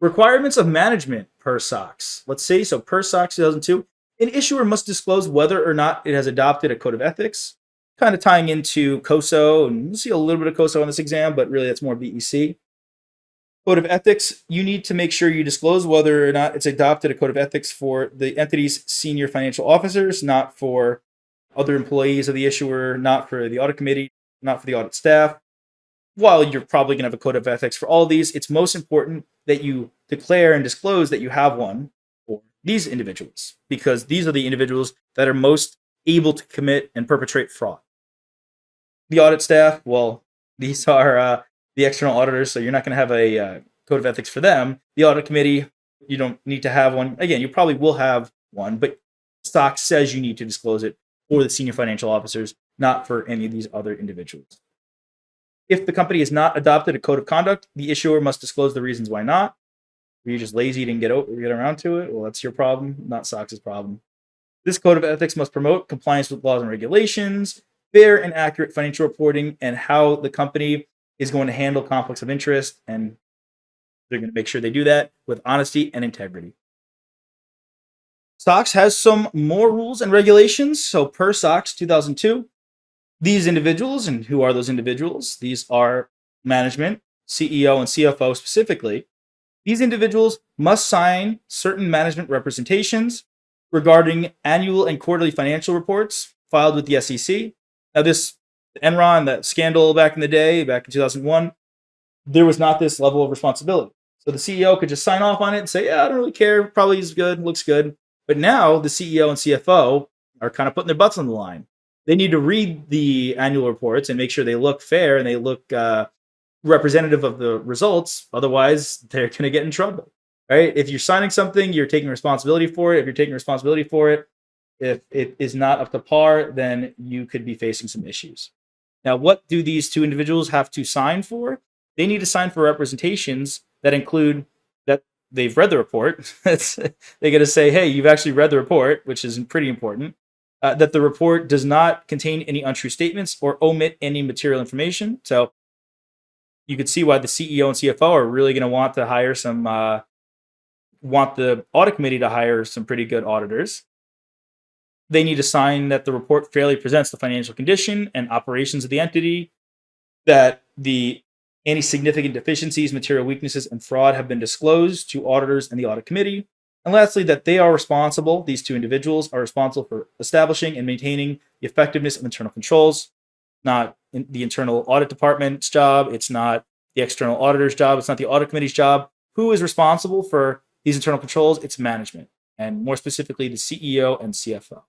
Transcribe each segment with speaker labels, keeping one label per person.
Speaker 1: Requirements of management per SOX. Let's see. So per SOX 2002, an issuer must disclose whether or not it has adopted a code of ethics, kind of tying into COSO. And we'll see a little bit of COSO on this exam, but really that's more BEC. Code of ethics, you need to make sure you disclose whether or not it's adopted a code of ethics for the entity's senior financial officers, not for other employees of the issuer, not for the audit committee, not for the audit staff. While you're probably going to have a code of ethics for all of these, it's most important that you declare and disclose that you have one for these individuals, because these are the individuals that are most able to commit and perpetrate fraud. The audit staff, well, these are the external auditors, so you're not going to have a code of ethics for them. The audit committee, you don't need to have one. Again, you probably will have one, but SOX says you need to disclose it for the senior financial officers, not for any of these other individuals. If the company has not adopted a code of conduct, the issuer must disclose the reasons why not. Are you just lazy, didn't get around to it? Well, that's your problem, not SOX's problem. This code of ethics must promote compliance with laws and regulations, fair and accurate financial reporting, and how the company is going to handle conflicts of interest, and they're going to make sure they do that with honesty and integrity. SOX has some more rules and regulations. So per SOX 2002, these individuals, and who are those individuals? These are management, CEO and CFO specifically. These individuals must sign certain management representations regarding annual and quarterly financial reports filed with the SEC. Now, this Enron, that scandal back in the day, back in 2001, there was not this level of responsibility. So the CEO could just sign off on it and say, yeah, I don't really care, probably is good, looks good. But now the CEO and CFO are kind of putting their butts on the line. They need to read the annual reports and make sure they look fair and they look representative of the results. Otherwise, they're going to get in trouble, right? If you're signing something, you're taking responsibility for it. If you're taking responsibility for it, if it is not up to par, then you could be facing some issues. Now, what do these two individuals have to sign for? They need to sign for representations that include that they've read the report. They got to say, hey, you've actually read the report, which is pretty important. That the report does not contain any untrue statements or omit any material information. So you could see why the CEO and CFO are really going to want to hire want the audit committee to hire some pretty good auditors. They need to sign that the report fairly presents the financial condition and operations of the entity, that any significant deficiencies, material weaknesses, and fraud have been disclosed to auditors and the audit committee. And lastly, that they are responsible, these two individuals are responsible for establishing and maintaining the effectiveness of internal controls. Not the internal audit department's job. It's not the external auditor's job. It's not the audit committee's job. Who is responsible for these internal controls? It's management, and more specifically, the CEO and CFO.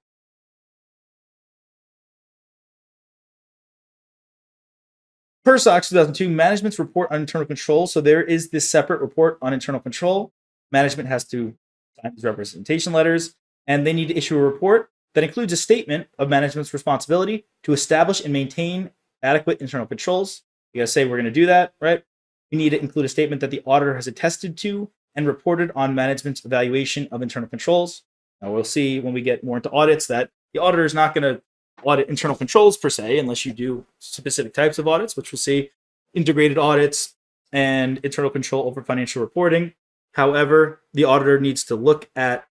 Speaker 1: Per SOX 2002, management's report on internal control. So there is this separate report on internal control. Management has to sign these representation letters, and they need to issue a report that includes a statement of management's responsibility to establish and maintain adequate internal controls. You gotta say we're gonna do that, right? We need to include a statement that the auditor has attested to and reported on management's evaluation of internal controls. Now we'll see when we get more into audits that the auditor is not gonna audit internal controls per se, unless you do specific types of audits, which we'll see, integrated audits and internal control over financial reporting. However, the auditor needs to look at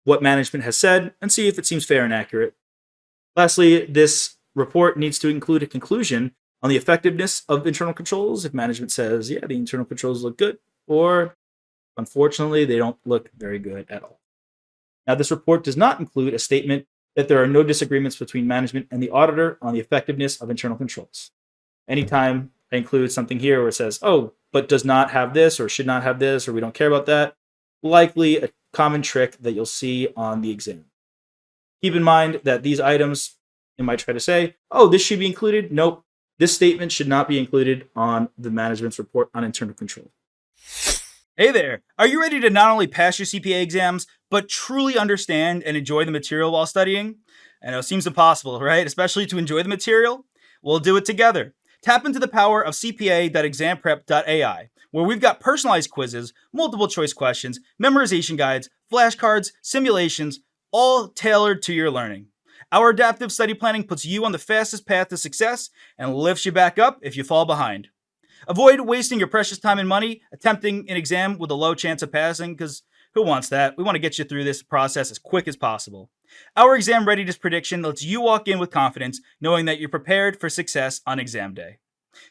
Speaker 1: what management has said and see if it seems fair and accurate. Lastly, this report needs to include a conclusion on the effectiveness of internal controls. If management says, yeah, the internal controls look good, or unfortunately, they don't look very good at all. Now, this report does not include a statement that there are no disagreements between management and the auditor on the effectiveness of internal controls. Anytime I include something here where it says, oh, but does not have this or should not have this, or we don't care about that, likely a common trick that you'll see on the exam. Keep in mind that these items, you might try to say, oh, this should be included. Nope, this statement should not be included on the management's report on internal control. Hey there, are you ready to not only pass your CPA exams, but truly understand and enjoy the material while studying? I know it seems impossible, right? Especially to enjoy the material? We'll do it together. Tap into the power of cpa.examprep.ai, where we've got personalized quizzes, multiple choice questions, memorization guides, flashcards, simulations, all tailored to your learning. Our adaptive study planning puts you on the fastest path to success and lifts you back up if you fall behind. Avoid wasting your precious time and money attempting an exam with a low chance of passing, because who wants that? We want to get you through this process as quick as possible. Our exam readiness prediction lets you walk in with confidence, knowing that you're prepared for success on exam day.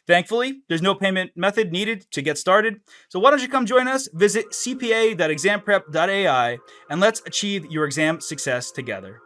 Speaker 1: Thankfully, there's no payment method needed to get started, so why don't you come join us? Visit cpa.examprep.ai and let's achieve your exam success together.